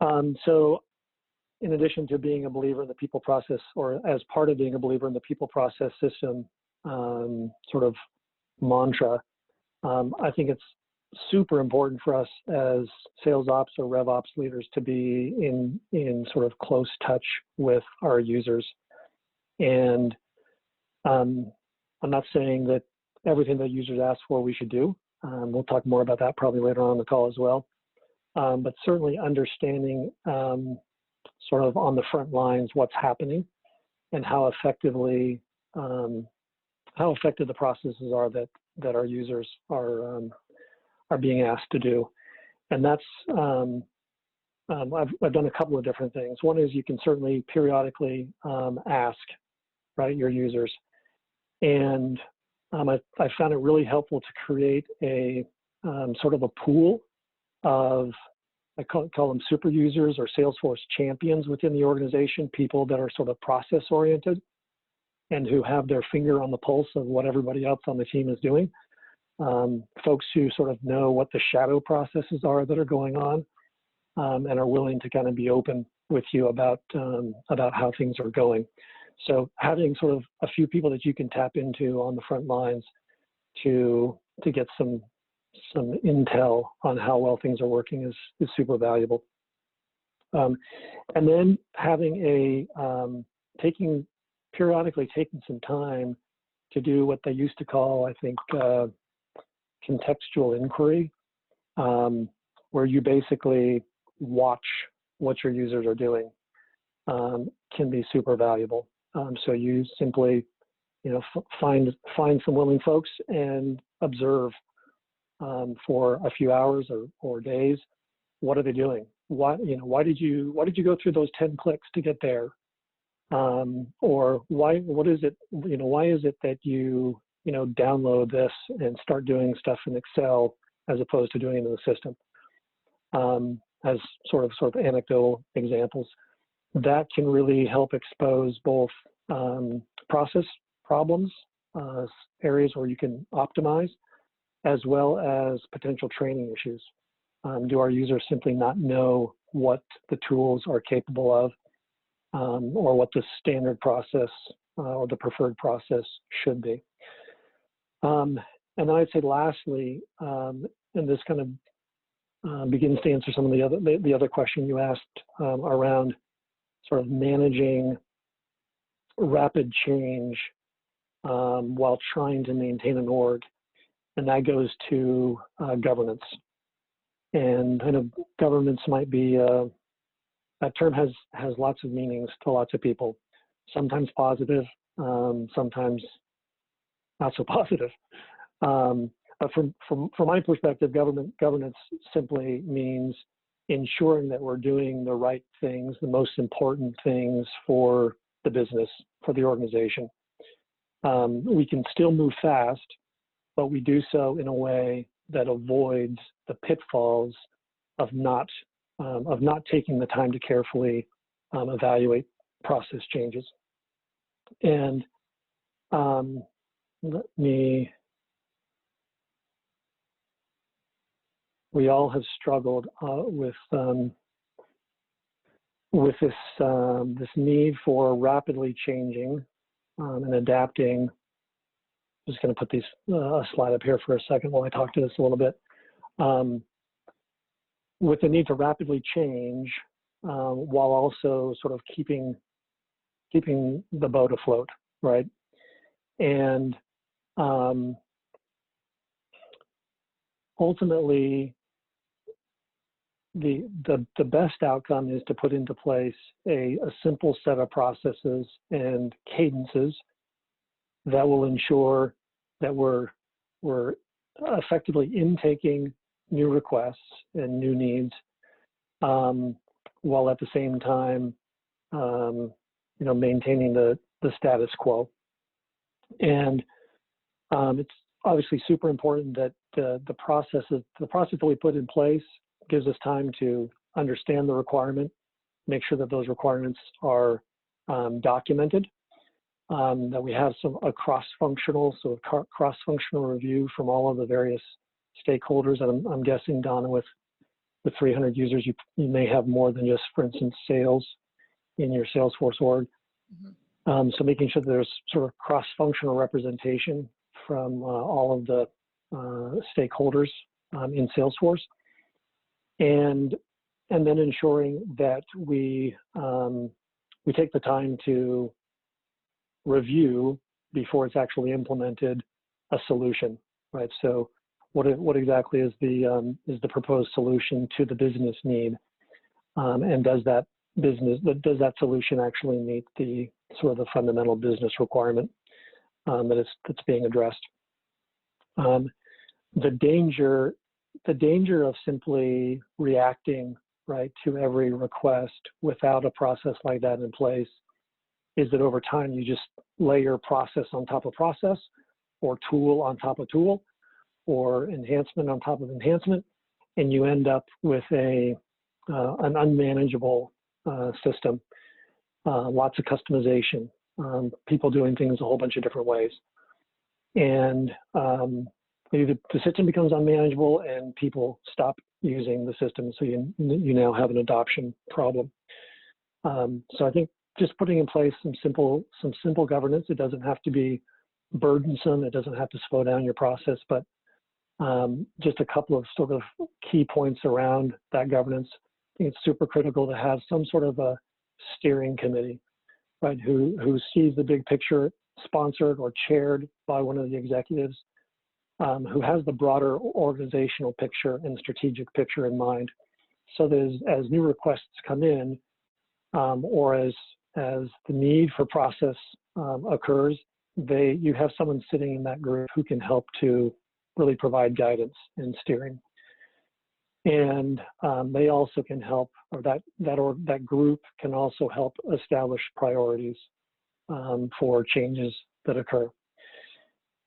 So in addition to being a believer in the people process, or as part of being a believer in the people process system sort of mantra, I think it's super important for us as sales ops or rev ops leaders to be in sort of close touch with our users. And I'm not saying that everything that users ask for we should do. We'll talk more about that probably later on in the call as well. But certainly understanding sort of on the front lines what's happening and how effective the processes are that our users are being asked to do. And that's I've done a couple of different things. One is you can certainly periodically ask, right, your users. And I found it really helpful to create a sort of a pool of, I call them super users or Salesforce champions within the organization, people that are sort of process oriented and who have their finger on the pulse of what everybody else on the team is doing. Folks who sort of know what the shadow processes are that are going on and are willing to kind of be open with you about how things are going. So having sort of a few people that you can tap into on the front lines to get some intel on how well things are working is super valuable. And then having periodically taking some time to do what they used to call, I think, contextual inquiry, where you basically watch what your users are doing, can be super valuable. So you simply, find some willing folks and observe for a few hours or days. What are they doing? Why did you go through those 10 clicks to get there? Or why is it that you download this and start doing stuff in Excel as opposed to doing it in the system? As sort of anecdotal examples, that can really help expose both process problems, areas where you can optimize, as well as potential training issues. Do our users simply not know what the tools are capable of, or what the standard process or the preferred process should be? And I'd say lastly, and this kind of begins to answer some of the other question you asked around sort of managing rapid change while trying to maintain an org, and that goes to governance. And I know governance might be that term has lots of meanings to lots of people. Sometimes positive, sometimes not so positive. But from my perspective, governance simply means ensuring that we're doing the right things, the most important things for the business, for the organization. We can still move fast, but we do so in a way that avoids the pitfalls of not taking the time to carefully evaluate process changes. And we all have struggled with this need for rapidly changing and adapting. I'm just going to put a slide up here for a second while I talk to this a little bit. With the need to rapidly change while also sort of keeping the boat afloat, right? And ultimately, the best outcome is to put into place a simple set of processes and cadences that will ensure that we're effectively intaking new requests and new needs, while at the same time, maintaining the status quo. And it's obviously super important that the process that we put in place gives us time to understand the requirement, make sure that those requirements are documented, that we have a cross-functional review from all of the various stakeholders. And I'm guessing, Donna, with with 300 users, you may have more than just, for instance, sales in your Salesforce org. So making sure that there's sort of cross-functional representation from all of the stakeholders in Salesforce, and then ensuring that we take the time to review before it's actually implemented a solution, right? So what exactly is the proposed solution to the business need, and does that solution actually meet the sort of the fundamental business requirement that's being addressed? The danger of simply reacting, right, to every request without a process like that in place is that over time you just layer process on top of process, or tool on top of tool, or enhancement on top of enhancement, and you end up with an unmanageable system. Lots of customization, people doing things a whole bunch of different ways, and the system becomes unmanageable and people stop using the system, so you now have an adoption problem. So I think just putting in place some simple governance. It doesn't have to be burdensome. It doesn't have to slow down your process, but just a couple of sort of key points around that governance. I think it's super critical to have some sort of a steering committee, right, who sees the big picture, sponsored or chaired by one of the executives, who has the broader organizational picture and strategic picture in mind. So that as new requests come in, or as the need for process occurs, you have someone sitting in that group who can help to really provide guidance and steering. And they also can help, or that group can also help establish priorities for changes that occur.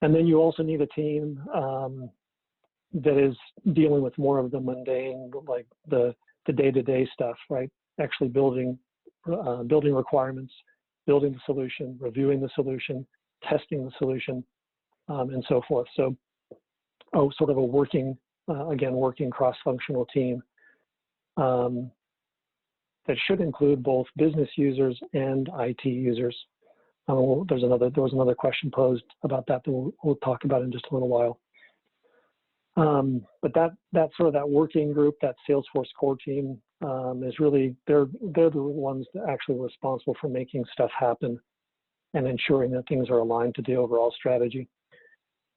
And then you also need a team that is dealing with more of the mundane, like the day-to-day stuff, right? Actually building requirements, building the solution, reviewing the solution, testing the solution, and so forth. So, sort of a working cross-functional team that should include both business users and IT users. There was another question posed about that we'll talk about in just a little while. But that working group, that Salesforce core team, is really, they're the ones that actually are responsible for making stuff happen and ensuring that things are aligned to the overall strategy.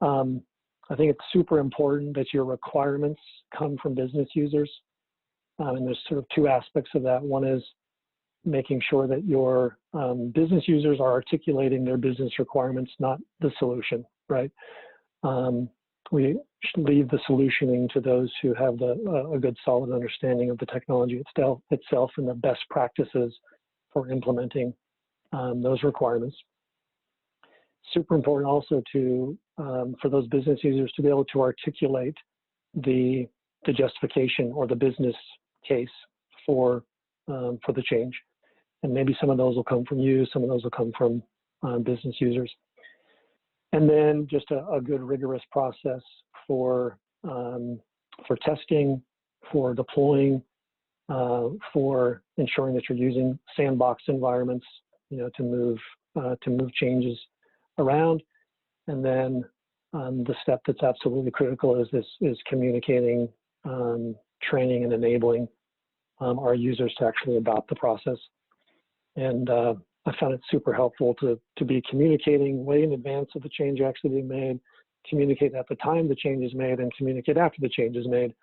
I think it's super important that your requirements come from business users. And there's sort of two aspects of that. One is making sure that your business users are articulating their business requirements, not the solution, right? We should leave the solutioning to those who have a good, solid understanding of the technology itself and the best practices for implementing those requirements. Super important also for those business users to be able to articulate the justification or the business case for the change. And maybe some of those will come from you, some of those will come from business users. And then just a good rigorous process for testing, for deploying, for ensuring that you're using sandbox environments, to move changes around. And then the step that's absolutely critical is communicating, training, and enabling our users to actually adopt the process. And I found it super helpful to be communicating way in advance of the change actually being made, communicate at the time the change is made, and communicate after the change is made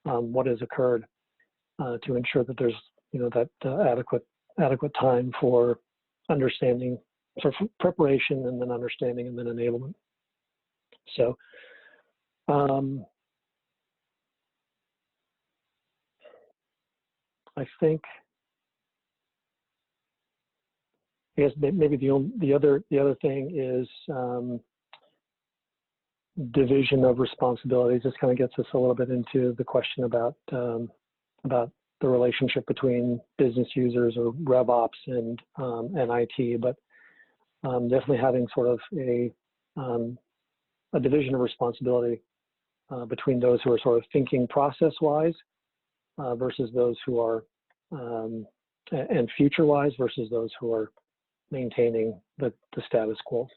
what has occurred to ensure that there's that adequate time for understanding, sort of preparation, and then understanding, and then enablement. So I think, I guess maybe the other thing is division of responsibilities. This kind of gets us a little bit into the question about the relationship between business users or RevOps and IT, but definitely having sort of a division of responsibility between those who are sort of thinking process-wise versus those who are, and future-wise versus those who are maintaining the status quo.